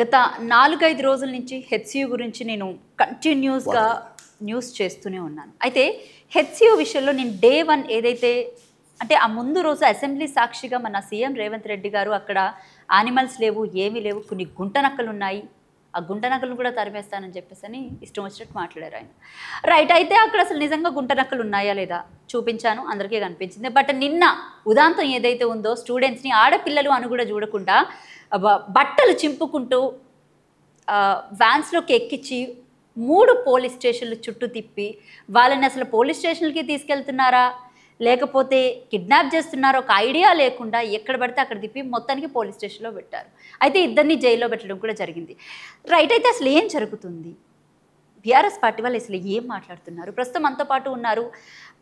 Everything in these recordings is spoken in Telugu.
గత 4-5 రోజుల నుంచి హెచ్సియు గురించి నేను కంటిన్యూస్గా న్యూస్ చేస్తూనే ఉన్నాను. అయితే హెచ్సియు విషయంలో నేను డే 1 ఏదైతే అంటే ఆ ముందు రోజు అసెంబ్లీ సాక్షిగా మన సీఎం రేవంత్ రెడ్డి గారు అక్కడ యానిమల్స్ లేవు, ఏమీ లేవు, కొన్ని గుంటనక్కలు ఉన్నాయి, ఆ గుంటనక్కలను కూడా తరిమేస్తానని చెప్పేసి ఇష్టం వచ్చినట్టు మాట్లాడారు ఆయన. రైట్. అయితే అక్కడ అసలు నిజంగా గుంటనక్కలు ఉన్నాయా లేదా చూపించాను, అందరికీ కనిపించింది. బట్ నిన్న ఉదాంతం ఏదైతే ఉందో స్టూడెంట్స్ని ఆడపిల్లలు అని కూడా చూడకుండా బట్టలు చింపుకుంటూ వ్యాన్స్లోకి ఎక్కించి 3 పోలీస్ స్టేషన్లు చుట్టూ తిప్పి వాళ్ళని అసలు పోలీస్ స్టేషన్లకి తీసుకెళ్తున్నారా లేకపోతే కిడ్నాప్ చేస్తున్నారో ఒక ఐడియా లేకుండా ఎక్కడ పడితే అక్కడ తిప్పి మొత్తానికి పోలీస్ స్టేషన్లో పెట్టారు. అయితే ఇద్దరిని జైల్లో పెట్టడం కూడా జరిగింది. రైట్. అయితే అసలు ఏం జరుగుతుంది, బీఆర్ఎస్ పార్టీ వాళ్ళు అసలు ఏం మాట్లాడుతున్నారు? ప్రస్తుతం మనతో పాటు ఉన్నారు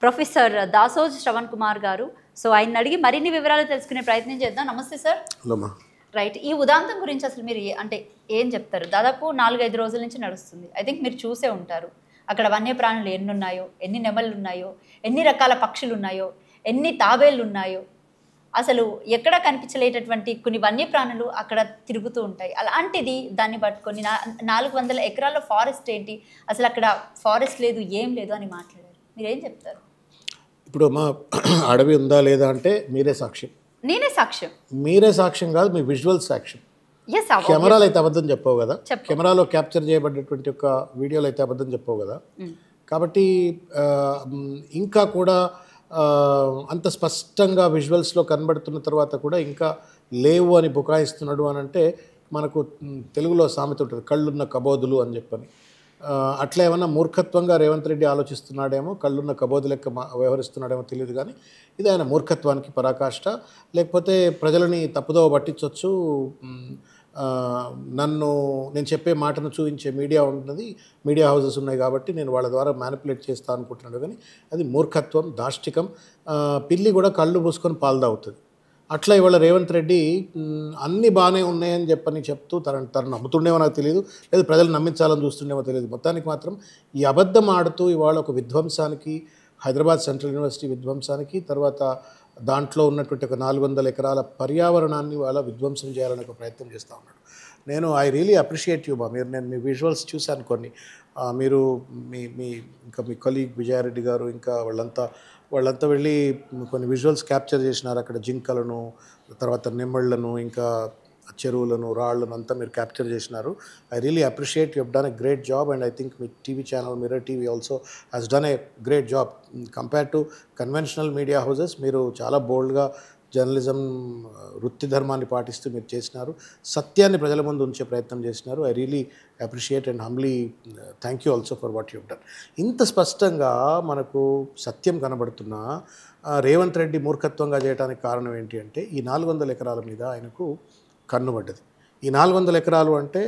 ప్రొఫెసర్ దాసోజు శ్రవణ్ కుమార్ గారు. సో ఆయన అడిగి మరిన్ని వివరాలు తెలుసుకునే ప్రయత్నం చేద్దాం. నమస్తే సార్. రైట్. ఈ ఉదాంతం గురించి అసలు మీరు అంటే ఏం చెప్తారు? దాదాపు 4-5 రోజుల నుంచి నడుస్తుంది. ఐ థింక్ మీరు చూసే ఉంటారు అక్కడ వన్యప్రాణులు ఎన్ని ఉన్నాయో, ఎన్ని నెమళ్ళు ఉన్నాయో, ఎన్ని రకాల పక్షులు ఉన్నాయో, ఎన్ని తాబేళ్ళు ఉన్నాయో, అసలు ఎక్కడ కనిపించలేటటువంటి కొన్ని వన్యప్రాణులు అక్కడ తిరుగుతూ ఉంటాయి. అలాంటిది దాన్ని పట్టుకొని 400 ఎకరాల ఫారెస్ట్ ఏంటి, అసలు అక్కడ ఫారెస్ట్ లేదు, ఏం లేదు అని మాట్లాడారు. మీరేం చెప్తారు? ఇప్పుడు మా అడవి ఉందా లేదా అంటే మీరే సాక్ష్యం. నేనే సాక్ష్యం. మీరే సాక్ష్యం కాదు, మీ విజువల్ సాక్ష్యం. కెమెరాలు అయితే అబద్ధం చెప్పవు కదా, కెమెరాలో క్యాప్చర్ చేయబడినటువంటి ఒక వీడియోలు అయితే అబద్ధం చెప్పవు కదా. కాబట్టి ఇంకా కూడా అంత స్పష్టంగా విజువల్స్లో కనబడుతున్న తర్వాత కూడా ఇంకా లేవు అని బుకాయిస్తున్నాడు అని అంటే మనకు తెలుగులో సామెత ఉంటుంది, కళ్ళున్న కబోదులు అని చెప్పని. అట్లా ఏమన్నా మూర్ఖత్వంగా రేవంత్ రెడ్డి ఆలోచిస్తున్నాడేమో, కళ్ళున్న కబోదు లెక్క వ్యవహరిస్తున్నాడేమో తెలియదు. కానీ ఇది ఆయన మూర్ఖత్వానికి పరాకాష్ట. లేకపోతే ప్రజలని తప్పుదోవ పట్టించవచ్చు, నేను చెప్పే మాటను చూపించే మీడియా ఉన్నది, మీడియా హౌసెస్ ఉన్నాయి కాబట్టి నేను వాళ్ళ ద్వారా మ్యానిపులేట్ చేస్తా అనుకుంటున్నాడు. కానీ అది మూర్ఖత్వం, దాష్టికం. పిల్లి కూడా కళ్ళు పూసుకొని పాలు తాగుతుంది. అట్లా ఇవాళ రేవంత్ రెడ్డి అన్నీ బాగానే ఉన్నాయని చెప్తూ తను నమ్ముతుండేమో నాకు తెలియదు, లేదు ప్రజలు నమ్మించాలని చూస్తుండేమో తెలియదు. మొత్తానికి మాత్రం ఈ అబద్ధం ఆడుతూ ఇవాళ ఒక విధ్వంసానికి, హైదరాబాద్ సెంట్రల్ యూనివర్సిటీ విధ్వంసానికి, తర్వాత దాంట్లో ఉన్నటువంటి ఒక 400 ఎకరాల పర్యావరణాన్ని వాళ్ళ విధ్వంసం చేయాలని ఒక ప్రయత్నం చేస్తూ ఉన్నాడు. నేను ఐ రియలీ అప్రిషియేట్ యూ. నేను మీ విజువల్స్ చూశాను కొన్ని. మీరు ఇంకా మీ కొలీగ్ విజయారెడ్డి గారు ఇంకా వాళ్ళంతా వెళ్ళి కొన్ని విజువల్స్ క్యాప్చర్ చేసినారు. అక్కడ జింకలను, తర్వాత నెమ్మళ్ళను, ఇంకా చెరువులను, రాళ్లను అంతా మీరు క్యాప్చర్ చేసినారు. I really appreciate you have done a great job. And I think me TV channel mirror TV also has done a great job compare to conventional media houses. మీరు చాలా బోల్డ్గా జర్నలిజం వృత్తి ధర్మాన్ని పాటిస్తూ మీరు చేసినారు, సత్యాన్ని ప్రజల ముందు ఉంచే ప్రయత్నం చేసినారు. I really appreciate and humbly thank you also for what you done. ఇంత స్పష్టంగా మనకు సత్యం కనబడుతున్నా రేవంత్ రెడ్డి మూర్ఖత్వంగా చేయడానికి కారణం ఏంటి అంటే ఈ 400 ఎకరాల మీద ఆయనకు కన్నుబడ్డది. ఈ 400 ఎకరాలు అంటే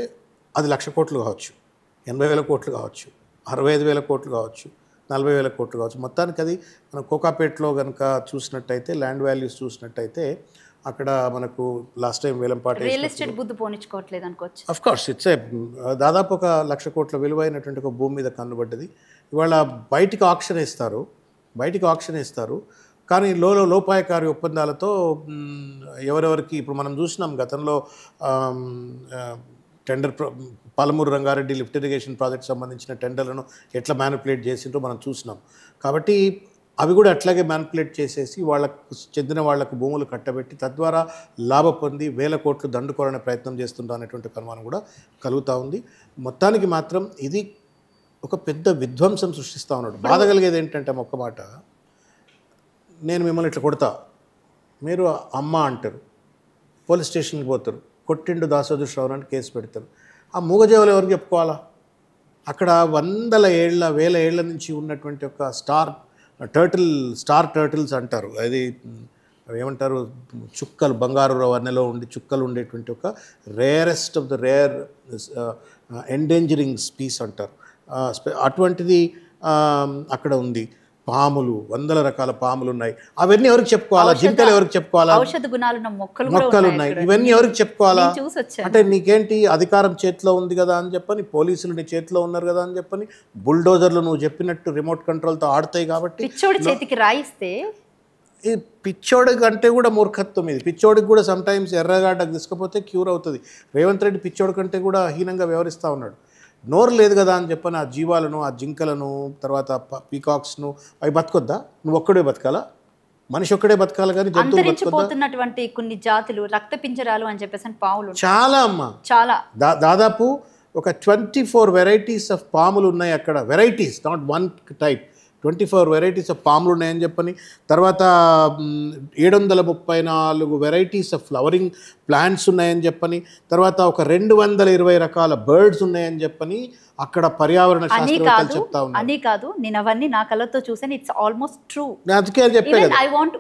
అది 1,00,000 కోట్లు కావచ్చు, 80,000 కోట్లు కావచ్చు, 65,000 కోట్లు కావచ్చు, 40,000 కోట్లు కావచ్చు. మొత్తానికి అది మనం కోకాపేటలో కనుక చూసినట్టయితే, ల్యాండ్ వాల్యూస్ చూసినట్టయితే అక్కడ మనకు లాస్ట్ టైం వేలంపాట రియల్ ఎస్టేట్ బుద్ధి పోనించుకోవట్లేదు అనుకోవచ్చు. అఫ్ కోర్స్ ఇట్స్ దాదాపు ఒక 1,00,000 కోట్ల విలువైనటువంటి ఒక భూమి మీద కన్నుబడ్డది. ఇవాళ బయటికి ఆక్షన్ ఇస్తారు కానీ లోపాయకారి ఒప్పందాలతో ఎవరెవరికి ఇప్పుడు మనం చూసినాం గతంలో tender Palamuru Rangareddy lift irrigation project సంబంధించిన టెండర్లను ఎట్లా మ్యానిపులేట్ చేసిండ్రో మనం చూసినాం. కాబట్టి అవి కూడా అట్లాగే మ్యానిపులేట్ చేసేసి వాళ్ళకు చెందిన వాళ్లకు భూములు కట్టబెట్టి తద్వారా లాభ పొంది 1,000 కోట్లు దండుకోవాలనే ప్రయత్నం చేస్తుంటా అనేటువంటి అనుమానం కూడా కలుగుతూ ఉంది. మొత్తానికి మాత్రం ఇది ఒక పెద్ద విధ్వంసం సృష్టిస్తూ ఉన్నాడు. బాధ కలిగేది ఏంటంటే ఒక్క మాట, నేను మిమ్మల్ని ఇట్లా కొడతా, మీరు అమ్మ అంటారు, పోలీస్ స్టేషన్కి పోతారు, కొట్టిండు దాసోజు శ్రవణ్ అని కేసు పెడతారు. ఆ మూగజేవలు ఎవరికి చెప్పుకోవాలా? అక్కడ 100 ఏళ్ల నుంచి ఉన్నటువంటి ఒక స్టార్ టర్టిల్స్ అంటారు, అది ఏమంటారు, చుక్కలు, బంగారు వన్నెలో చుక్కలు ఉండేటువంటి ఒక rarest of the rare endangering species అంటారు. అటువంటిది అక్కడ ఉంది. పాములు, 100 రకాల పాములు ఉన్నాయి. అవన్నీ ఎవరికి చెప్పుకోవాలా? జింకలు ఎవరికి చెప్పుకోవాలా? ఔషధ గుణాలున్న మొక్కలు ఉన్నాయి. ఇవన్నీ ఎవరికి చెప్పుకోవాలా? అంటే నీకేంటి అధికారం చేతిలో ఉంది కదా అని చెప్పని, పోలీసులు నీ చేతిలో ఉన్నారు కదా అని చెప్పని, బుల్డోజర్లు నువ్వు చెప్పినట్టు రిమోట్ కంట్రోల్తో ఆడతాయి కాబట్టి పిచ్చోడి చేతికి రాయిస్తే ఈ పిచ్చోడి కంటే కూడా మూర్ఖత్వం ఇది. పిచ్చోడికి కూడా సమ్టైమ్స్ ఎర్రగాడ్డకు తీసుకపోతే క్యూర్ అవుతుంది. రేవంత్ రెడ్డి పిచ్చోడి కంటే కూడా హీనంగా వ్యవహరిస్తూ ఉన్నాడు. నోరు లేదు కదా అని చెప్పని ఆ జీవాలను, ఆ జింకలను, తర్వాత పీకాక్స్ను అవి బతకొద్దా? నువ్వు ఒక్కడే బతకాలా? మనిషి ఒక్కడే బతకాలి కానీ జంతువులు బతకొద్దా? అంతరించిపోతున్నటువంటి కొన్ని జాతులు రక్త పింజరాలు అని చెప్పేసి పాములు చాలా అమ్మ, చాలా దాదాపు ఒక 24 వెరైటీస్ ఆఫ్ పాములు ఉన్నాయి అక్కడ. Varieties, not one type, 24 varieties of పాములు ఉన్నాయని చెప్పని. తర్వాత 734 వెరైటీస్ ఆఫ్ ఫ్లవరింగ్ ప్లాంట్స్ ఉన్నాయని చెప్పని. తర్వాత ఒక 220 రకాల బర్డ్స్ ఉన్నాయని చెప్పని అక్కడ పర్యావరణ శాస్త్రవేత్తలు చెప్తా ఉన్నారు. అని కాదు, నేను అవన్నీ నా కళ్ళతో చూసాను. It's almost true. అందుకే చెప్పాను. ఐ వాంట్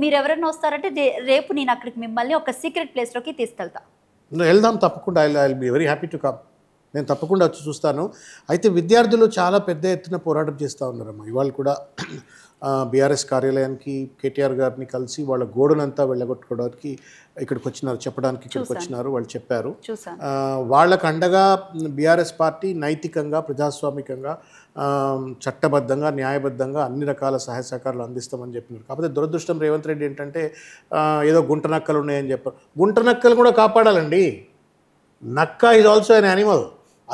మీరు ఎవరైనా వస్తారంటే రేపు నేను అక్కడికి మిమ్మల్ని ఒక సీక్రెట్ ప్లేస్లోకి తీసుకెళ్తా. వెళ్దాం తప్పకుండా. I will be very happy to come. నేను తప్పకుండా వచ్చి చూస్తాను. అయితే విద్యార్థులు చాలా పెద్ద ఎత్తున పోరాటం చేస్తూ ఉన్నారమ్మా. ఇవాళ కూడా బీఆర్ఎస్ కార్యాలయానికి కేటీఆర్ గారిని కలిసి వాళ్ళ గోడనంతా వెళ్ళగొట్టుకోవడానికి ఇక్కడికి వచ్చినారు, చెప్పడానికి ఇక్కడికి వచ్చినారు. వాళ్ళు చెప్పారు వాళ్ళకు అండగా బీఆర్ఎస్ పార్టీ నైతికంగా, ప్రజాస్వామికంగా, చట్టబద్ధంగా, న్యాయబద్ధంగా అన్ని రకాల సహాయ సహకారాలు అందిస్తామని చెప్పినారు. కాకపోతే దురదృష్టం రేవంత్ రెడ్డి ఏంటంటే ఏదో గుంట నక్కలు ఉన్నాయని చెప్పారు. గుంట నక్కలు కూడా కాపాడాలండి. నక్క ఈజ్ ఆల్సో అన్ యానిమల్.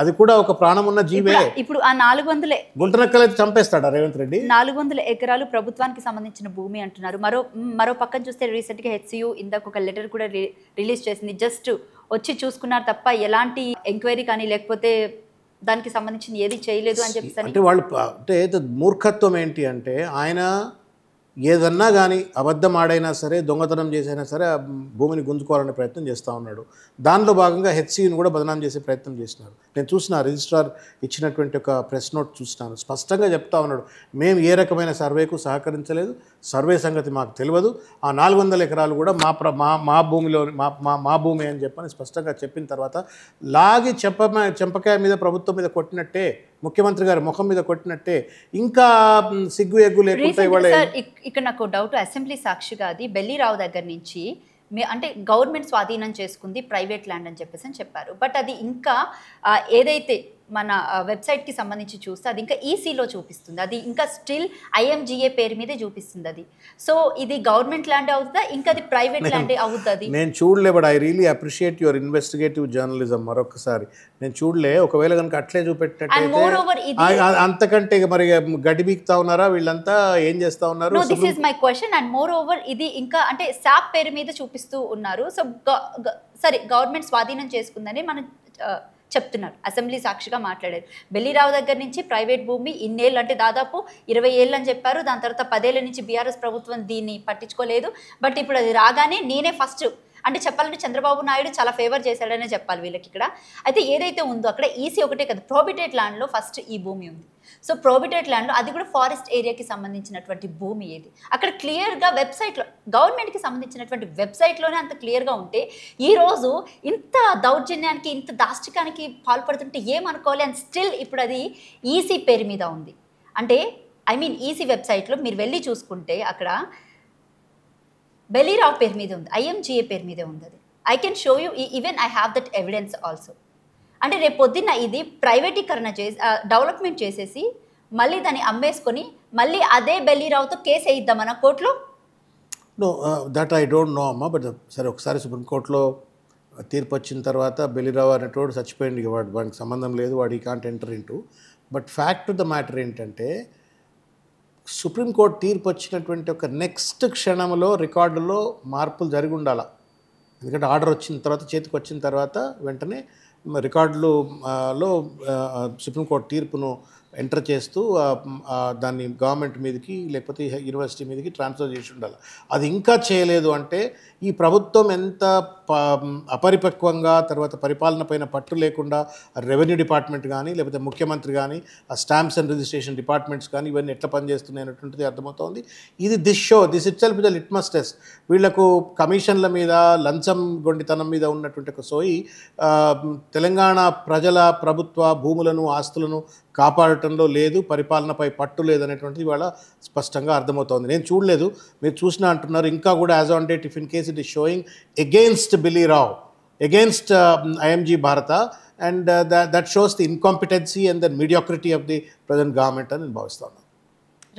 అది కూడా ఒక ప్రాణం ఉన్న జీవే. ఇప్పుడు ఆ 400 గుంట నక్కలు అయితే చంపేస్తాడా రేవంత్ రెడ్డి? 400 ఎకరాలు ప్రభుత్వానికి సంబంధించిన భూమి అంటున్నారు. మరో పక్కన చూస్తే రీసెంట్గా హెచ్సియు ఇందాక ఒక లెటర్ కూడా రిలీజ్ చేసింది. జస్ట్ వచ్చి చూసుకున్నారు తప్ప ఎలాంటి ఎంక్వైరీ కానీ లేకపోతే దానికి సంబంధించిన ఏది చేయలేదు అని చెప్పేసి. అంటే వాళ్ళు అంటే మూర్ఖత్వం ఏంటి అంటే ఆయన ఏదన్నా కానీ అబద్ధం ఆడైనా సరే, దొంగతనం చేసైనా సరే ఆ భూమిని గుంజుకోవాలనే ప్రయత్నం చేస్తూ ఉన్నాడు. దానిలో భాగంగా హెచ్సియుని కూడా బదనాం చేసే ప్రయత్నం చేసినారు. నేను చూసిన రిజిస్ట్రార్ ఇచ్చినటువంటి ఒక ప్రెస్ నోట్ చూసినాను. స్పష్టంగా చెప్తా ఉన్నాడు, మేము ఏ రకమైన సర్వేకు సహకరించలేదు, సర్వే సంగతి మాకు తెలియదు, ఆ 400 ఎకరాలు కూడా మా భూమిలో మా భూమి అని చెప్పని స్పష్టంగా చెప్పిన తర్వాత లాగి చెంపకాయ మీద ప్రభుత్వం మీద కొట్టినట్టే, ముఖ్యమంత్రి గారి ముఖం మీద కొట్టినట్టే, ఇంకా సిగ్గు ఎగ్గు లేకుండా. ఇక్కడ నాకు డౌట్, అసెంబ్లీ సాక్షిగా అది బెల్లిరావు దగ్గర నుంచి అంటే గవర్నమెంట్ స్వాధీనం చేసుకుంది ప్రైవేట్ ల్యాండ్ అని చెప్పేసి అని చెప్పారు. బట్ అది ఇంకా ఏదైతే మన వెబ్సైట్కి సంబంధించి చూస్తే అది ఇంకా ఈసీలో చూపిస్తుంది. అది ఇంకా స్టిల్ ఐఎంజిఏ పేరు మీదే చూపిస్తుంది అది. సో ఇది గవర్నమెంట్ ల్యాండ్ అవుతుందా, ఇంకా అది ప్రైవేట్ ల్యాండ్ అవుతుంది? నేను చూడలే. But I really appreciate your investigative journalism. మరొకసారి నేను చూడలే. ఒకవేళ కనుక అట్లే చూపెట్టినట్టు అంతకంటే మరి గడ్డి బీక్తా ఉన్నారా వీళ్ళంతా, ఏం చేస్తా ఉన్నారు? This is my question. And more over ఇది ఇంకా అంటే శాప్ పేరు మీద చూపిస్తూ ఉన్నారు. సో సరే, గవర్నమెంట్ స్వాధీనం చేసుకుందని మనం చెప్తున్నారు. అసెంబ్లీ సాక్షిగా మాట్లాడారు. బెల్లిరావు దగ్గర నుంచి ప్రైవేట్ భూమి ఇన్నేళ్ళు అంటే దాదాపు 20 ఏళ్ళు అని చెప్పారు. దాని తర్వాత 10 ఏళ్ళ నుంచి బీఆర్ఎస్ ప్రభుత్వం దీన్ని పట్టించుకోలేదు. బట్ ఇప్పుడు అది రాగానే నేనే ఫస్ట్ అంటే చెప్పాలంటే చంద్రబాబు నాయుడు చాలా ఫేవర్ చేశాడనే చెప్పాలి వీళ్ళకి ఇక్కడ. అయితే ఏదైతే ఉందో అక్కడ ఈసీ ఒకటే కదా, ప్రోబిటెడ్ ల్యాండ్లో ఫస్ట్ ఈ భూమి ఉంది. సో ప్రోబిటెడ్ ల్యాండ్లో అది కూడా ఫారెస్ట్ ఏరియాకి సంబంధించినటువంటి భూమి ఏది అక్కడ క్లియర్గా వెబ్సైట్లో, గవర్నమెంట్కి సంబంధించినటువంటి వెబ్సైట్లోనే అంత క్లియర్గా ఉంటే ఈరోజు ఇంత దౌర్జన్యానికి, ఇంత దాష్టికానికి పాల్పడుతుంటే ఏమనుకోవాలి. అండ్ స్టిల్ ఇప్పుడు అది ఈసీ పేరు మీద ఉంది. అంటే ఐ మీన్ ఈసీ వెబ్సైట్లో మీరు వెళ్ళి చూసుకుంటే అక్కడ బెల్లిరావు పేరు మీద ఉంది, ఐఎంజిఏ పేరు మీదే ఉంది. అది I can show you, even I have that evidence also. అంటే రేపు పొద్దున్న ఇది ప్రైవేటీకరణ చేసి డెవలప్మెంట్ చేసేసి మళ్ళీ దాన్ని అమ్మేసుకొని మళ్ళీ అదే బెల్లిరావుతో కేసు వేయిద్దామన్న కోర్టులో. No, that I don't know అమ్మా. బట్ సరే, ఒకసారి సుప్రీంకోర్టులో తీర్పు వచ్చిన తర్వాత బెల్లిరావు అనేటోడు చచ్చిపోయింది, వాడికి సంబంధం లేదు, వాడి can't enter into. But fact of the matter ఏంటంటే సుప్రీంకోర్టు తీర్పు వచ్చినటువంటి ఒక నెక్స్ట్ క్షణంలో రికార్డులో మార్పులు జరిగి ఉండాలి. ఎందుకంటే ఆర్డర్ వచ్చిన తర్వాత, చేతికి వచ్చిన తర్వాత వెంటనే రికార్డులో సుప్రీంకోర్టు తీర్పును ఎంటర్ చేస్తూ దాన్ని గవర్నమెంట్ మీదకి లేకపోతే యూనివర్సిటీ మీదకి ట్రాన్స్ఫర్ చేసి ఉండాలి. అది ఇంకా చేయలేదు అంటే ఈ ప్రభుత్వం ఎంత అపరిపక్వంగా, తర్వాత పరిపాలన పైన పట్టు లేకుండా రెవెన్యూ డిపార్ట్మెంట్ కానీ లేకపోతే ముఖ్యమంత్రి కానీ ఆ స్టాంప్స్ అండ్ రిజిస్ట్రేషన్ డిపార్ట్మెంట్స్ కానీ ఇవన్నీ ఎట్లా పనిచేస్తున్నాయి అనేటువంటిది అర్థమవుతోంది. ఇది this it self is the litmus test. వీళ్లకు కమిషన్ల మీద, లంచం గొండితనం మీద ఉన్నటువంటి ఒక సోయి తెలంగాణ ప్రజల ప్రభుత్వ భూములను, ఆస్తులను కాపాడటంలో లేదు, పరిపాలనపై పట్టు లేదనేటువంటిది ఇవాళ స్పష్టంగా అర్థమవుతోంది. నేను చూడలేదు, మీరు చూసినా అంటున్నారు. ఇంకా కూడా as on date, if in case it is showing against Billy Rao, against IMG Bharata, and that shows the incompetency and the mediocrity of the present government అని నేను భావిస్తాను.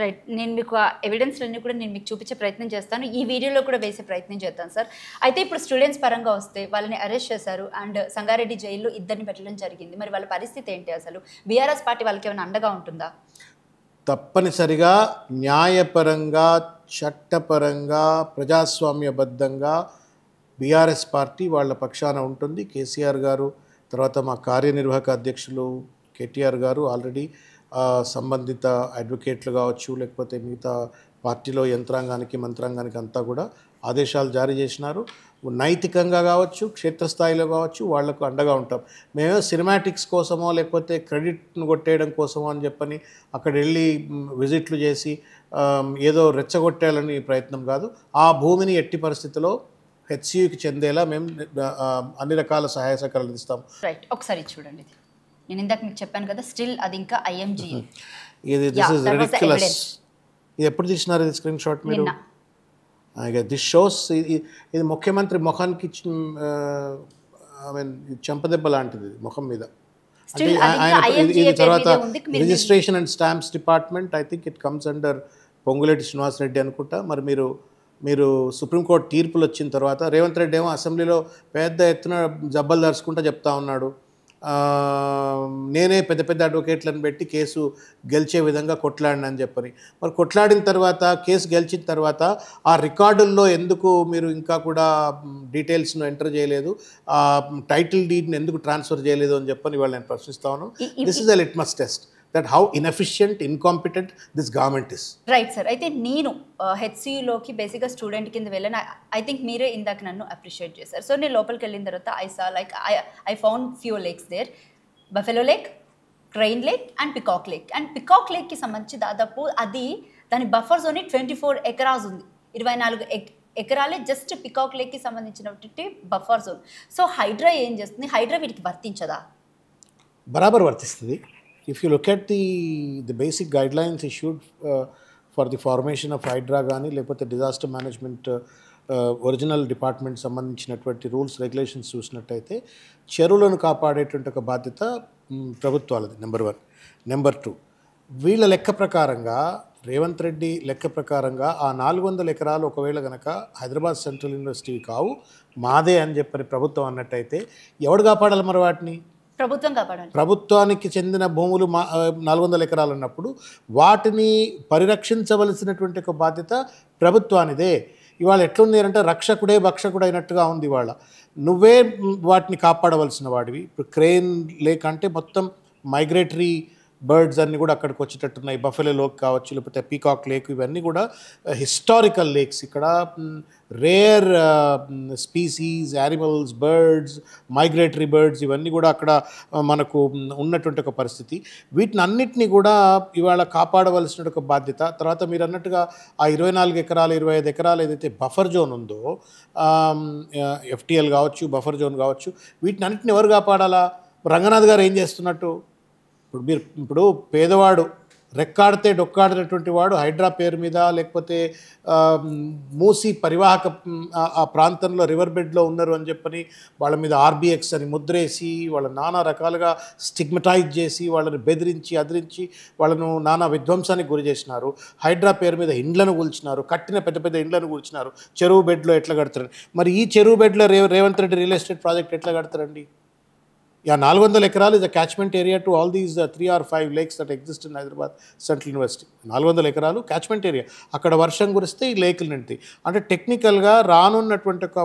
రైట్. నేను మీకు ఆ ఎవిడెన్స్‌లన్నీ కూడా నేను మీకు చూపించే ప్రయత్నం చేస్తాను. ఈ వీడియోలో కూడా వేసే ప్రయత్నం చేస్తాను సార్. అయితే ఇప్పుడు స్టూడెంట్స్ పరంగా వస్తే వాళ్ళని అరెస్ట్ చేశారు అండ్ సంగారెడ్డి జైల్లో ఇద్దరిని పెట్టడం జరిగింది. మరి వాళ్ళ పరిస్థితి ఏంటి అసలు? బీఆర్ఎస్ పార్టీ వాళ్ళకి ఏమైనా అండగా ఉంటుందా? తప్పనిసరిగా న్యాయపరంగా, చట్టపరంగా, ప్రజాస్వామ్యబద్ధంగా బీఆర్ఎస్ పార్టీ వాళ్ళ పక్షాన ఉంటుంది. కేసీఆర్ గారు, తర్వాత మా కార్యనిర్వాహక అధ్యక్షులు కేటీఆర్ గారు ఆల్రెడీ సంబంధిత అడ్వకేట్లు కావచ్చు, లేకపోతే మిగతా పార్టీలో యంత్రాంగానికి, మంత్రాంగానికి అంతా కూడా ఆదేశాలు జారీ చేసినారు. నైతికంగా కావచ్చు, క్షేత్రస్థాయిలో కావచ్చు వాళ్లకు అండగా ఉంటాం. మేమేమో సినిమాటిక్స్ కోసమో లేకపోతే క్రెడిట్ను కొట్టేయడం కోసమో అని చెప్పని అక్కడ వెళ్ళి విజిట్లు చేసి ఏదో రెచ్చగొట్టాలని ప్రయత్నం కాదు. ఆ భూమిని ఎట్టి పరిస్థితిలో హెచ్సియుకి చెందేలా మేము అన్ని రకాల సహాయ సహకారాలు ఇస్తాం. రైట్. ఒకసారి చూడండి. నేను ఇందాక మీకు చెప్పాను కదా, స్టిల్ అది ఇంకా ఐఎంజీ. ఇది దిస్ ఇస్ రిడిక్యులస్. ఇది ఎప్పుడు తీసినారు ఇది స్క్రీన్ షాట్ మీరు? దిస్ షోస్ ఇది ముఖ్యమంత్రి ముఖానికి ఐ మీన్ చెంపదెబ్బ లాంటిది ముఖం మీద. ఇది తర్వాత registration and stamps department, I think it comes under Ponguleti Srinivas Reddy అనుకుంటా. మరి మీరు సుప్రీంకోర్టు తీర్పులు వచ్చిన తర్వాత రేవంత్ రెడ్డి ఏమో అసెంబ్లీలో పెద్ద ఎత్తున జబ్బలు దర్చుకుంటా చెప్తా ఉన్నాడు, నేనే పెద్ద పెద్ద అడ్వకేట్లను పెట్టి కేసు గెలిచే విధంగా కొట్లాడినని చెప్పని. మరి కొట్లాడిన తర్వాత, కేసు గెలిచిన తర్వాత ఆ రికార్డుల్లో ఎందుకు మీరు ఇంకా కూడా డీటెయిల్స్ను ఎంటర్ చేయలేదు, ఆ టైటిల్ డీడ్ని ఎందుకు ట్రాన్స్ఫర్ చేయలేదు అని చెప్పని వాళ్ళు నేను ప్రశ్నిస్తాను. This is a litmus test that how inefficient, incompetent this government is. Right sir. అయితే నేను హెచ్సియులోకి బేసిక్గా స్టూడెంట్ కింద వెళ్ళాను. ఐ థింక్ మీరే ఇందాక నన్ను అప్రిషియేట్ చేశారు. సో నేను లోపలికి వెళ్ళిన తర్వాత I found few lakes there. Buffalo lake, crane lake and peacock lake. And peacock లేక్కి సంబంధించి దాదాపు అది దాని బఫర్ జోన్ 24 ఎకరాస్ ఉంది. 24 ఎకరాలే జస్ట్ పికాక్ లేక్కి సంబంధించినటువంటి బఫర్ జోన్. సో హైడ్రా ఏం చేస్తుంది? హైడ్రా వీటికి వర్తించదా? బరాబర్ వర్తిస్తుంది. If you look at the basic guidelines issued for the formation of Hydra కానీ లేకపోతే డిజాస్టర్ మేనేజ్మెంట్ ఒరిజినల్ డిపార్ట్మెంట్ సంబంధించినటువంటి రూల్స్ రెగ్యులేషన్స్ చూసినట్టయితే చెరువులను కాపాడేటువంటి ఒక బాధ్యత ప్రభుత్వాలది. నెంబర్ 1. నెంబర్ 2, వీళ్ళ లెక్క ప్రకారంగా, రేవంత్ రెడ్డి లెక్క ప్రకారంగా ఆ 400 ఎకరాలు ఒకవేళ కనుక హైదరాబాద్ సెంట్రల్ యూనివర్సిటీ కావు, మాదే అని చెప్పని ప్రభుత్వం అన్నట్టయితే ఎవడు కాపాడాలి మరి వాటిని? ప్రభుత్వం కాపాడాలి. ప్రభుత్వానికి చెందిన భూములు 400 ఎకరాలు అన్నప్పుడు వాటిని పరిరక్షించవలసినటువంటి ఒక బాధ్యత ప్రభుత్వానిదే. ఇవాళ ఎట్లుంది అంటే రక్షకుడే భక్షకుడు అయినట్టుగా ఉంది. ఇవాళ నువ్వే వాటిని కాపాడవలసిన వాడివి. ఇప్పుడు క్రెయిన్ లేక్ అంటే మొత్తం మైగ్రేటరీ బర్డ్స్ అన్నీ కూడా అక్కడికి వచ్చేటట్టున్నాయి. బఫెలో లేక్ కావచ్చు, లేకపోతే పీకాక్ లేక్, ఇవన్నీ కూడా హిస్టారికల్ లేక్స్. ఇక్కడ rare species, animals, birds, migratory birds ఇవన్నీ కూడా అక్కడ మనకు ఉన్నటువంటి ఒక పరిస్థితి. వీటిని అన్నిటినీ కూడా ఇవాళ కాపాడవలసిన ఒక బాధ్యత. తర్వాత మీరు అన్నట్టుగా ఆ 24 ఎకరాలు, 25 ఎకరాలు ఏదైతే బఫర్ జోన్ ఉందో, ఎఫ్టీఎల్ కావచ్చు, బఫర్ జోన్ కావచ్చు, వీటిని అన్నిటిని ఎవరు కాపాడాలా? రంగనాథ్ గారు ఏం చేస్తున్నట్టు? ఇప్పుడు పేదవాడు రెక్కాడితే డొక్కాడినటువంటి వాడు హైడ్రా పేరు మీద, లేకపోతే మూసి పరివాహక ఆ ప్రాంతంలో రివర్ బెడ్లో ఉన్నారు అని చెప్పని వాళ్ళ మీద ఆర్బిఎక్స్ అని ముద్రేసి, వాళ్ళ నానా రకాలుగా స్టిగ్మటైజ్ చేసి, వాళ్ళని బెదిరించి అదిరించి వాళ్ళను నానా విధ్వంసానికి గురి చేసినారు. హైడ్రా పేరు మీద ఇండ్లను కూల్చినారు, కట్టిన పెద్ద పెద్ద ఇండ్లను కూల్చినారు. చెరువు బెడ్లో ఎట్లా కడతారు? మరి ఈ చెరువు బెడ్లో Revanth Reddy real estate project ఎట్లా కడతారండి? 400 ఎకరాలు is a catchment area to all these 3 or 5 lakes that exist in Hyderabad Central University. 400 ఎకరాలు క్యాచ్మెంట్ ఏరియా. అక్కడ వర్షం కురిస్తే ఈ లేకులు నిండుతాయి. అంటే టెక్నికల్గా రానున్నటువంటి ఒక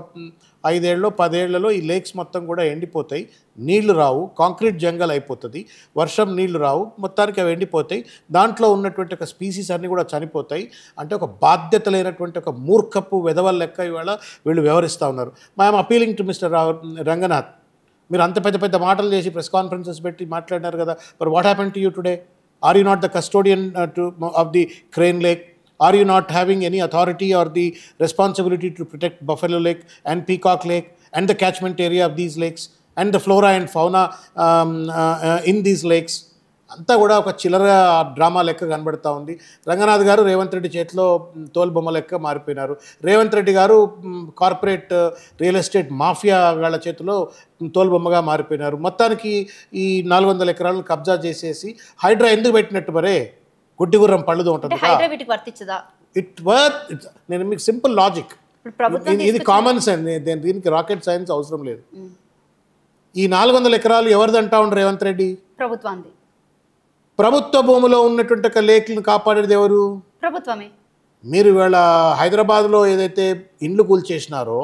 5 ఏళ్ళలో 10 ఏళ్లలో ఈ లేక్స్ మొత్తం కూడా ఎండిపోతాయి, నీళ్లు రావు, కాంక్రీట్ జంగల్ అయిపోతుంది, వర్షం నీళ్లు రావు, మొత్తానికి అవి ఎండిపోతాయి. దాంట్లో ఉన్నటువంటి ఒక స్పీసీస్ అన్నీ కూడా చనిపోతాయి. అంటే ఒక బాధ్యత లేనటువంటి ఒక మూర్ఖపు వెధవల లెక్క ఇవాళ వీళ్ళు వ్యవహరిస్తూ ఉన్నారు. I'm appealing to mister Ranganath, మీరు అంత పెద్ద పెద్ద మాటలు చేసి ప్రెస్ కాన్ఫరెన్సెస్ పెట్టి మాట్లాడినారు కదా, మరి what happen to you today? Are you not the custodian of the crane lake? Are you not having any authority or the responsibility to protect buffalo lake and peacock lake and the catchment area of these lakes and the flora and fauna in these lakes? అంతా కూడా ఒక చిల్లర డ్రామా లెక్క కనబడుతూ ఉంది. రంగనాథ్ గారు రేవంత్ రెడ్డి చేతిలో తోలుబొమ్మ లెక్క మారిపోయినారు. రేవంత్ రెడ్డి గారు కార్పొరేట్ రియల్ ఎస్టేట్ మాఫియా వాళ్ళ చేతిలో తోలుబొమ్మగా మారిపోయినారు. మొత్తానికి ఈ 400 ఎకరాలను కబ్జా చేసేసి హైడ్రా ఎందుకు పెట్టినట్టు మరే? గుడ్డిగుర్రం పళ్ళుదో ఉంటుంది హైడ్రా వీటికి వర్తించదా? నేను మీకు సింపుల్ లాజిక్, ఇది కామన్ సెన్స్, దీనికి రాకెట్ సైన్స్ అవసరం లేదు. ఈ 400 ఎకరాలు ఎవరిదంటా ఉండు రేవంత్ రెడ్డి? ప్రభుత్వాన్ని. ప్రభుత్వ భూమిలో ఉన్నటువంటి ఒక లేక్లను కాపాడేది ఎవరు? ప్రభుత్వమే. మీరు ఇవాళ హైదరాబాద్లో ఏదైతే ఇండ్లు కూల్చేసినారో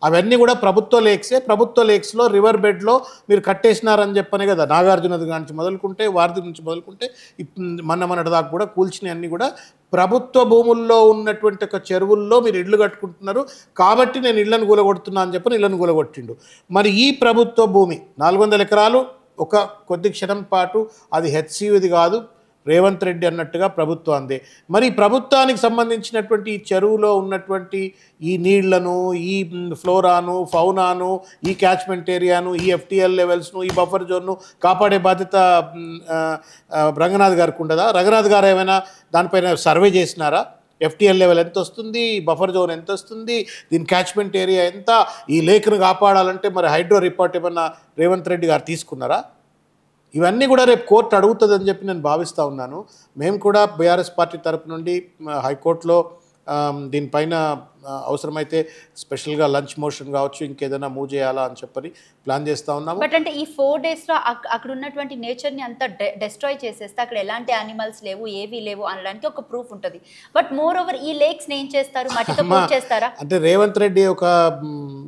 అవన్నీ కూడా ప్రభుత్వ లేక్సే. ప్రభుత్వ లేక్స్లో రివర్ బెడ్లో మీరు కట్టేసినారని చెప్పనే కదా, నాగార్జున నుంచి మొదలుకుంటే, వారధి నుంచి మొదలుకుంటే మొన్నటి దాకా కూడా కూల్చినవి అన్నీ కూడా ప్రభుత్వ భూముల్లో ఉన్నటువంటి ఒక చెరువుల్లో మీరు ఇళ్ళు కట్టుకుంటున్నారు కాబట్టి నేను ఇళ్లను కూలగొడుతున్నా అని చెప్పని ఇళ్లను కూలగొట్టిండు. మరి ఈ ప్రభుత్వ భూమి 400 ఎకరాలు ఒక కొద్ది క్షణం పాటు అది హెచ్సియుది కాదు, రేవంత్ రెడ్డి అన్నట్టుగా ప్రభుత్వాందే. మరి ప్రభుత్వానికి సంబంధించినటువంటి ఈ చెరువులో ఉన్నటువంటి ఈ నీళ్లను, ఈ ఫ్లోరాను, ఫౌనాను, ఈ క్యాచ్మెంట్ ఏరియాను, ఈ ఎఫ్టీఎల్ లెవెల్స్ను, ఈ బఫర్ జోన్ను కాపాడే బాధ్యత రంగనాథ్ గారికి ఉండదా? రంగనాథ్ గారు ఏమైనా దానిపైన సర్వే చేసినారా? ఎఫ్టీఎల్ లెవెల్ ఎంత వస్తుంది, బఫర్ జోన్ ఎంత వస్తుంది, దీని క్యాచ్మెంట్ ఏరియా ఎంత, ఈ లేక్ను కాపాడాలంటే మరి హైడ్రో రిపోర్ట్ ఏమన్నా రేవంత్ రెడ్డి గారు తీసుకున్నారా? ఇవన్నీ కూడా రేపు కోర్టు అడుగుతుందని చెప్పి నేను భావిస్తూ ఉన్నాను. మేము కూడా బీఆర్ఎస్ పార్టీ తరపు నుండి హైకోర్టులో దీనిపైన అవసరమైతే స్పెషల్గా లంచ్ మోషన్ కావచ్చు, ఇంకేదైనా మూవ్ చేయాలా అని చెప్పని ప్లాన్ చేస్తూ ఉన్నాము. బట్ అంటే ఈ 4 డేస్లో అక్కడ ఉన్నటువంటి నేచర్ని అంతా డెస్ట్రాయ్ చేసేస్తే అక్కడ ఎలాంటి యానిమల్స్ లేవు, ఏవి లేవు అనడానికి ఒక ప్రూఫ్ ఉంటుంది. బట్ మోర్ ఓవర్ ఈ లేక్స్ని ఏం చేస్తారు? మట్టితో పూర్తి చేస్తారా? అంటే రేవంత్ రెడ్డి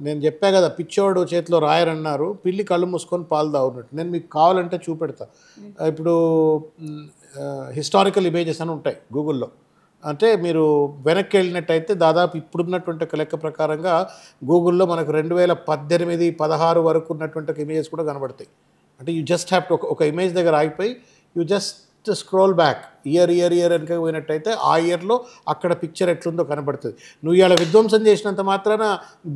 నేను చెప్పా కదా, పిచ్చోడు చేతిలో రాయరన్నారు, పిల్లి కళ్ళు మూసుకొని పాలు తాగున్నట్టు. నేను మీకు కావాలంటే చూపెడతా. ఇప్పుడు హిస్టారికల్ ఇమేజెస్ అని ఉంటాయి గూగుల్లో. అంటే మీరు వెనక్కి వెళ్ళినట్టయితే దాదాపు ఇప్పుడున్నటువంటి ఒక లెక్క ప్రకారంగా గూగుల్లో మనకు 2018-16 వరకు ఉన్నటువంటి ఒక ఇమేజెస్ కూడా కనబడతాయి. అంటే యూ జస్ట్ హ్యావ్ టు ఒక ఇమేజ్ దగ్గర ఆగిపోయి you just scroll back year వెనక పోయినట్టయితే ఆ ఇయర్లో అక్కడ పిక్చర్ ఎట్లుందో కనబడుతుంది. నువ్వు ఇవాళ విధ్వంసం చేసినంత మాత్రాన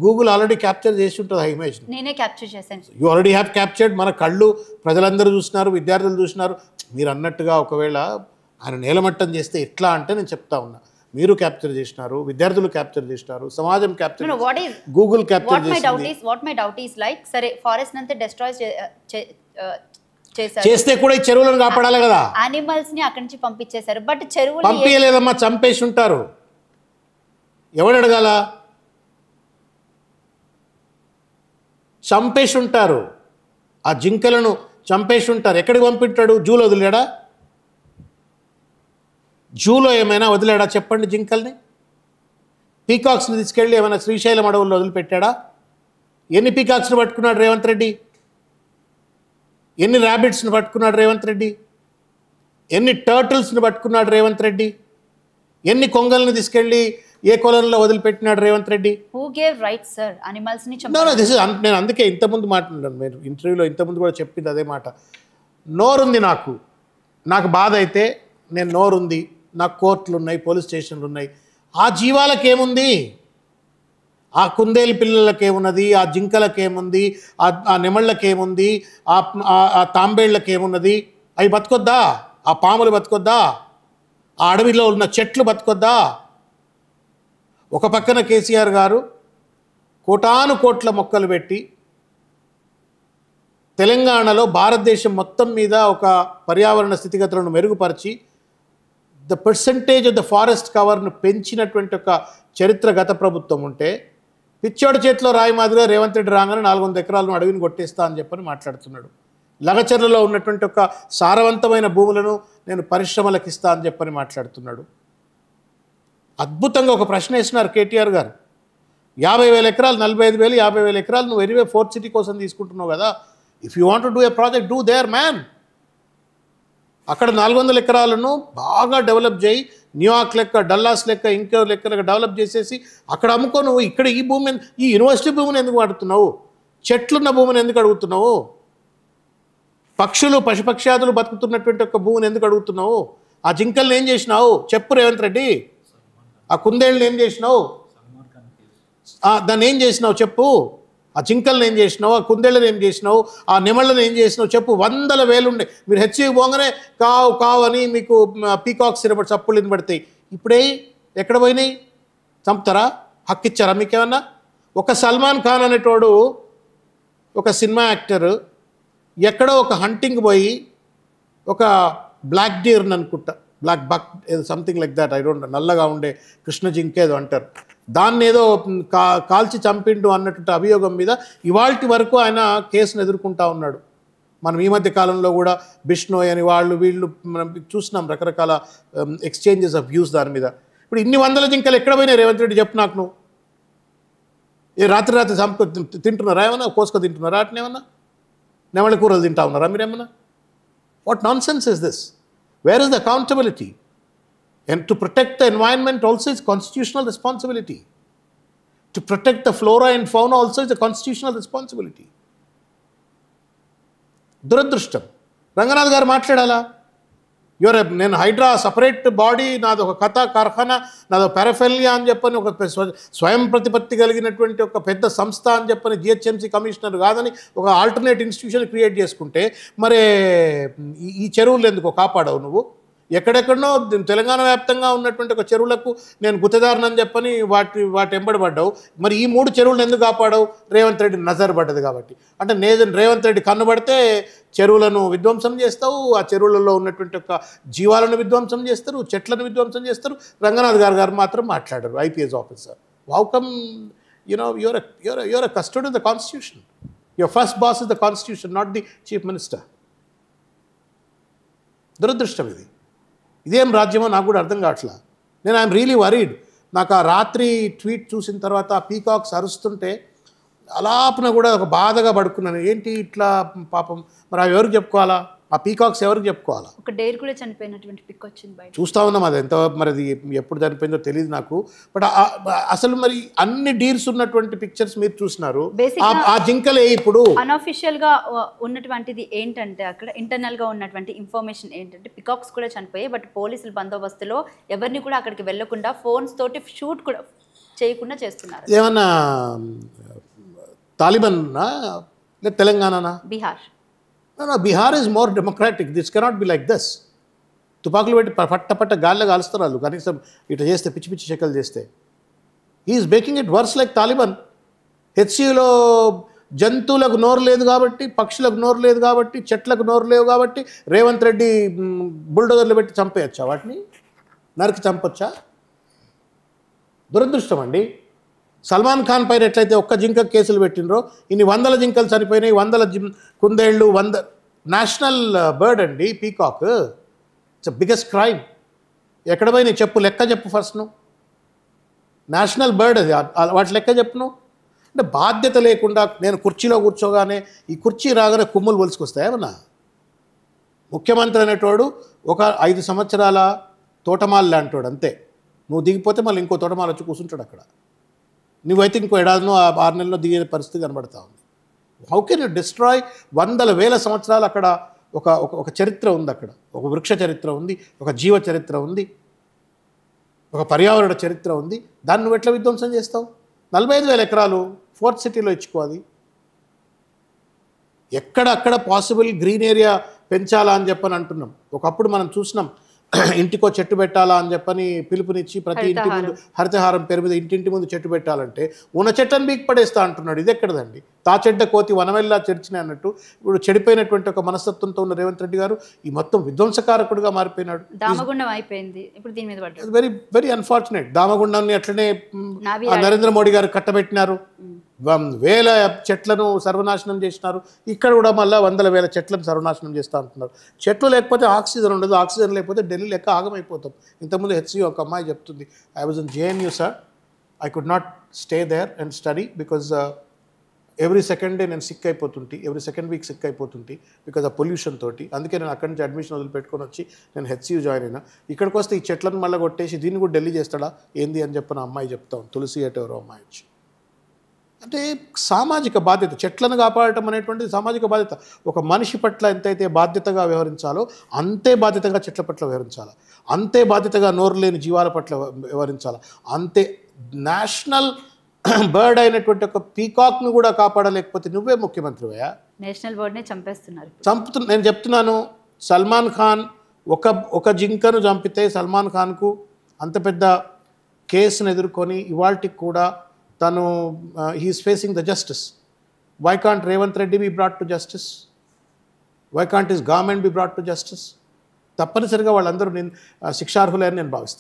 గూగుల్ ఆల్రెడీ క్యాప్చర్ చేసి ఉంటుంది ఆ ఇమేజ్. నేనే క్యాప్చర్ చేశాను. You already have captured. మన కళ్ళు ప్రజలందరూ చూసినారు, విద్యార్థులు చూసినారు. మీరు అన్నట్టుగా ఒకవేళ ఆయన నేలమట్టం చేస్తే ఎట్లా అంటే నేను చెప్తా ఉన్నా, మీరు క్యాప్చర్ చేసినారు, విద్యార్థులు క్యాప్చర్ చేసినారు, సమాజం క్యాప్చర్, గూగుల్ క్యాప్చర్ చేసింది. What my doubt is like, సరే ఫారెస్ట్ అంతా డెస్ట్రాయ్ చేస్తే కూడా ఈ చెరువులను కాపాడాలి కదా. యానిమల్స్ ని అక్కడి నుంచి పంపించేశారు, బట్ చెరువులు పంపించలేదమ్మా, చంపేసి ఉంటారు. ఎవడు అడగాల? చంపేసి ఉంటారు. ఆ జింకలను చంపేసి ఉంటారు. ఎక్కడికి పంపింటాడు? జూలో వదిలేడా? జూలో ఏమైనా వదిలేడా చెప్పండి? జింకల్ని, పీకాక్స్ని తీసుకెళ్ళి ఏమైనా శ్రీశైలం అడవుల్లో వదిలిపెట్టాడా? ఎన్ని పీకాక్స్ని పట్టుకున్నాడు రేవంత్ రెడ్డి? ఎన్ని ర్యాబిట్స్ని పట్టుకున్నాడు రేవంత్ రెడ్డి? ఎన్ని టర్టిల్స్ని పట్టుకున్నాడు రేవంత్ రెడ్డి? ఎన్ని కొంగల్ని తీసుకెళ్ళి ఏ కొలంలో వదిలిపెట్టినాడు Revanth Reddy? Who gave right sir animals ని నేను అందుకే ఇంతకుముందు మాట్లాడాను, మీరు ఇంటర్వ్యూలో ఇంతకుముందు కూడా చెప్పింది అదే మాట. నోరుంది నాకు బాధ అయితే నేను నోరుంది, నాకు కోర్టులు ఉన్నాయి, పోలీస్ స్టేషన్లు ఉన్నాయి. ఆ జీవాలకేముంది? ఆ కుందేలు పిల్లలకేమున్నది? ఆ జింకలకేముంది? ఆ నెమళ్ళకేముంది? ఆ తాంబేళ్లకేమున్నది? అవి బతుకొద్దా? ఆ పాములు బతుకొద్దా? ఆ అడవిలో ఉన్న చెట్లు బతుకొద్దా? ఒక పక్కన కేసీఆర్ గారు కోటాను కోట్ల మొక్కలు పెట్టి తెలంగాణలో భారతదేశం మొత్తం మీద ఒక పర్యావరణ స్థితిగతులను మెరుగుపరిచి the percentage of the forest కవర్ను పెంచినటువంటి ఒక చరిత్ర గత ప్రభుత్వం ఉంటే, పిచ్చోడి చేతిలో రాయి మాదిరిగా రేవంత్ రెడ్డి రాగానే 400 ఎకరాలను అడవిని కొట్టేస్తా అని చెప్పని మాట్లాడుతున్నాడు. లగచర్లలో ఉన్నటువంటి ఒక సారవంతమైన భూములను నేను పరిశ్రమలకు ఇస్తా అని చెప్పని మాట్లాడుతున్నాడు. అద్భుతంగా ఒక ప్రశ్న వేసినారు కేటీఆర్ గారు. 50,000 ఎకరాలు, 45,000, 50,000 ఎకరాలు నువ్వు ఎనివే ఫోర్త్ సిటీ కోసం తీసుకుంటున్నావు కదా. If you want to do a project, do there man. అక్కడ 400 ఎకరాలను బాగా డెవలప్ చేయి, న్యూయార్క్ లెక్క, డల్లాస్ లెక్క, ఇంకో లెక్క డెవలప్ చేసేసి అక్కడ అమ్ముకో. నువ్వు ఇక్కడ ఈ భూమి, ఈ యూనివర్సిటీ భూమిని ఎందుకు అడుగుతున్నావు? చెట్లున్న భూమిని ఎందుకు అడుగుతున్నావు? పక్షులు పశుపక్ష్యాదులు బతుకుతున్నటువంటి ఒక భూమిని ఎందుకు అడుగుతున్నావు? ఆ జింకల్ని ఏం చేసినావు చెప్పు రేవంత్ రెడ్డి. ఆ కుందేళ్ళని ఏం చేసినావు? దాన్ని ఏం చేసినావు చెప్పు. ఆ జింకల్ని ఏం చేసినావు? ఆ కుందేళ్ళని ఏం చేసినావు? ఆ నెమళ్ళని ఏం చేసినావు చెప్పు. 100,000 ఉండే. మీరు హెచ్సికి పోగానే కావు అని మీకు పీకాక్స్ వినబడి చప్పులు వినబడతాయి. ఇప్పుడే ఎక్కడ పోయినాయి? చంపుతారా? హక్కు ఇచ్చారా మీకేమన్నా? ఒక సల్మాన్ ఖాన్ అనేటోడు ఒక సినిమా యాక్టర్ ఎక్కడో ఒక హంటింగ్ పోయి ఒక బ్లాక్ డీర్ని అనుకుంటా బ్లాక్ బక్ ఏదో something like that, I don't, నల్లగా ఉండే కృష్ణ జింక ఏదో అంటారు, దాన్ని ఏదో కాల్చి చంపిండు అన్నటువంటి అభియోగం మీద ఇవాల్టి వరకు ఆయన కేసును ఎదుర్కొంటా ఉన్నాడు. మనం ఈ మధ్య కాలంలో కూడా బిష్ణోయ్ అని వాళ్ళు వీళ్ళు మనం చూసినాం రకరకాల ఎక్స్చేంజెస్ ఆఫ్ వ్యూస్ దాని మీద. ఇప్పుడు ఇన్ని వందల జింకలు ఎక్కడ పోయినాయి రేవంత్ రెడ్డి చెప్పు నాకు. నువ్వు ఏ రాత్రి తింటున్నారా ఏమన్నా, కోసుక తింటున్నారా అట్నే ఏమన్నా, నెమలి కూరలు తింటా ఉన్నారా మీరేమన్నా? What non sense is this? Where is the accountability? And to protect the environment also is constitutional responsibility. To protect the flora and fauna also is a constitutional responsibility. దురదృష్టం. రంగనాథ్ గారు మాట్లాడాలా? నేను హైడ్రా సపరేట్ బాడీ, నాది ఒక కథ కార్ఖానా, నాది ఒక పారాఫెలియా అని చెప్పని, ఒక స్వయం ప్రతిపత్తి కలిగినటువంటి ఒక పెద్ద సంస్థ అని చెప్పని జిహెచ్ఎంసీ కమిషనర్ కాదని ఒక ఆల్టర్నేట్ ఇన్స్టిట్యూషన్ క్రియేట్ చేసుకుంటే మరి ఈ చెరువులు ఎందుకో కాపాడవు నువ్వు? ఎక్కడెక్కడనో తెలంగాణ వ్యాప్తంగా ఉన్నటువంటి ఒక చెరువులకు నేను గుత్తదారునని చెప్పని వాటి ఎంబడబడ్డావు. మరి ఈ 3 చెరువులను ఎందుకు కాపాడవు? రేవంత్ రెడ్డి నజర్ పడ్డది కాబట్టి. అంటే రేవంత్ రెడ్డి కన్నుబడితే చెరువులను విధ్వంసం చేస్తావు, ఆ చెరువులలో ఉన్నటువంటి ఒక జీవాలను విధ్వంసం చేస్తారు, చెట్లను విధ్వంసం చేస్తారు. రంగనాథ్ గారు మాత్రం మాట్లాడారు, IPS officer. How come your a custody of the constitution? Your first boss is the constitution, not the chief minister. దురదృష్టం ఇది. ఇదేం రాజ్యమో నాకు కూడా అర్థం కావట్లా. నేను ఐఎమ్ రియలీ వరీడ్. నాకు ఆ రాత్రి ట్వీట్ చూసిన తర్వాత ఆ పీకాక్స్ అరుస్తుంటే అలాపున కూడా ఒక బాధగా పడుకున్నాను. ఏంటి ఇట్లా పాపం, మరి అవి ఎవరికి చెప్పుకోవాలా? ఆ పీకాక్స్ ఎవరికి చెప్పుకోవాలా? ఒక డేర్ కూడా చనిపోయినటువంటి పిక్ వచ్చింది బయట. చూస్తూ ఉన్నాం, అది ఎంత మరి అది ఎప్పుడు చనిపోయిందో తెలియదు నాకు. బట్ అసలు మరి అన్ని డీర్స్ ఉన్నటువంటి పిక్చర్స్ మీరు చూసినారు. ఆ జింకలే ఇప్పుడు అన్అఫిషియల్ గా ఉన్నటువంటిది ఏంటంటే, అక్కడ ఇంటర్నల్ గా ఉన్నటువంటి ఇన్ఫర్మేషన్ ఏంటంటే పికాక్స్ కూడా చనిపోయాయి. బట్ పోలీసుల బందోబస్తులో ఎవరిని కూడా అక్కడికి వెళ్లకుండా ఫోన్స్ తోటి షూట్ కూడా చేయకుండా చేస్తున్నారు. ఏమన్నా తాలిబాన్నా లేదా తెలంగాణనా? Bihar. No, Bihar is more democratic. This cannot be like this. తుపాకులు పెట్టి పట్ట గాల్లో కాలుస్తారు వాళ్ళు. కనీసం ఇట్లా చేస్తే పిచ్చి పిచ్చి చెక్కలు చేస్తే. Is making it worse like Taliban. హెచ్సియులో జంతువులకు నోరు లేదు కాబట్టి, పక్షులకు నోరు లేదు కాబట్టి, చెట్లకు నోరు లేవు కాబట్టి రేవంత్ రెడ్డి బుల్డోజర్లు పెట్టి చంపేయచ్చా? వాటిని నరికి చంపొచ్చా? దురదృష్టం అండి. సల్మాన్ ఖాన్ పైన ఎట్లయితే ఒక్క జింక కేసులు పెట్టినరో ఇన్ని వందల జింకలు చనిపోయినాయి, వందల కుందేళ్ళు, నేషనల్ బర్డ్ అండి పీకాక్. It's biggest crime. ఎక్కడ పోయినాయి చెప్పు, లెక్క చెప్పు ఫస్ట్. నువ్వు నేషనల్ బర్డ్ అది, వాటి లెక్క చెప్పు నువ్వు. అంటే బాధ్యత లేకుండా నేను కుర్చీలో కూర్చోగానే ఈ కుర్చీ రాగానే కుమ్ములు పొలుసుకొస్తాయేమన్నా? ముఖ్యమంత్రి అనేటోడు ఒక 5 సంవత్సరాల తోటమాల లాంటోడు అంతే. నువ్వు దిగిపోతే మళ్ళీ ఇంకో తోటమాల వచ్చి కూర్చుంటాడు అక్కడ. నువ్వైతే ఇంకో ఏడాదినో 6 నెలల్లో దిగే పరిస్థితి కనబడతా ఉంది. How can you destroy? వందల వేల సంవత్సరాలు అక్కడ ఒక చరిత్ర ఉంది, అక్కడ ఒక వృక్ష చరిత్ర ఉంది, ఒక జీవ చరిత్ర ఉంది, ఒక పర్యావరణ చరిత్ర ఉంది. దాన్ని నువ్వు ఎట్లా విధ్వంసం చేస్తావు? 45,000 ఎకరాలు ఫోర్త్ సిటీలో ఇచ్చుకోవాలి. ఎక్కడక్కడ పాసిబుల్ గ్రీన్ ఏరియా పెంచాలా అని చెప్పని అంటున్నాం. ఒకప్పుడు మనం చూసినాం, ఇంటికో చెట్టు పెట్టాలా అని చెప్పని పిలుపునిచ్చి ప్రతి ఇంటి ముందు హరితహారం పేరు మీద ఇంటింటి ముందు చెట్టు పెట్టాలంటే ఉన్న చెట్లను బీక్ పడేస్తా అంటున్నాడు. ఇది ఎక్కడదండి? తా చెడ్డ కోతి వనమెల్లా చెరిచినాయి అన్నట్టు ఇప్పుడు చెడిపోయినటువంటి ఒక మనస్తత్వంతో ఉన్న రేవంత్ రెడ్డి గారు ఈ మొత్తం విధ్వంసకారకుడుగా మారిపోయినాడు. దామగుండం అయిపోయింది ఇప్పుడు దీని మీద పడ్డాడు. Very very unfortunate. దామగుండాన్ని అట్లనే నరేంద్ర మోడీ గారు కట్టబెట్టినారు, వేల చెట్లను సర్వనాశనం చేసినారు. ఇక్కడ కూడా మళ్ళీ వందల వేల చెట్లను సర్వనాశనం చేస్తూ అంటున్నారు. చెట్లు లేకపోతే ఆక్సిజన్ ఉండదు, ఆక్సిజన్ లేకపోతే ఢిల్లీ లెక్క ఆగమైపోతాం. ఇంతకుముందు హెచ్సి ఒక అమ్మాయి చెప్తుంది, I was in JNU sir, I could not stay there and study because every second day నేను సిక్ అయిపోతుంటే, ఎవ్రీ సెకండ్ వీక్ సిక్ అయిపోతుంటే బికాజ్ ఆ పొల్యూషన్ తోటి. అందుకే నేను అక్కడి నుంచి అడ్మిషన్ వదిలిపెట్టుకొని వచ్చి నేను హెచ్సియూ జాయిన్ అయినా. ఇక్కడికి వస్తే ఈ చెట్లను మళ్ళీ కొట్టేసి దీన్ని కూడా ఢిల్లీ చేస్తాడా ఏంది అని చెప్పిన అమ్మాయి చెప్తాం, తులసి అటు ఎవరో అమ్మాయి వచ్చి. అంటే సామాజిక బాధ్యత, చెట్లను కాపాడటం అనేటువంటిది సామాజిక బాధ్యత. ఒక మనిషి పట్ల ఎంతైతే బాధ్యతగా వ్యవహరించాలో అంతే బాధ్యతగా చెట్ల పట్ల వ్యవహరించాలి, అంతే బాధ్యతగా నోరు లేని జీవాల పట్ల వ్యవహరించాలి, అంతే. నేషనల్ బర్డ్ అయినటువంటి ఒక పీకాక్ను కూడా కాపాడలేకపోతే నువ్వే ముఖ్యమంత్రివయ్యా. నేషనల్ బర్డ్ని చంపేస్తున్నారు. నేను చెప్తున్నాను, సల్మాన్ ఖాన్ ఒక జింకను చంపితే సల్మాన్ ఖాన్కు అంత పెద్ద కేసును ఎదుర్కొని ఇవాల్టికి కూడా తను he is facing the justice. Why can't Revanth Reddy be brought to justice? Why can't his government be brought to justice? తప్పనిసరిగా వాళ్ళందరూ నేను శిక్షార్హులే అని నేను భావిస్తాను.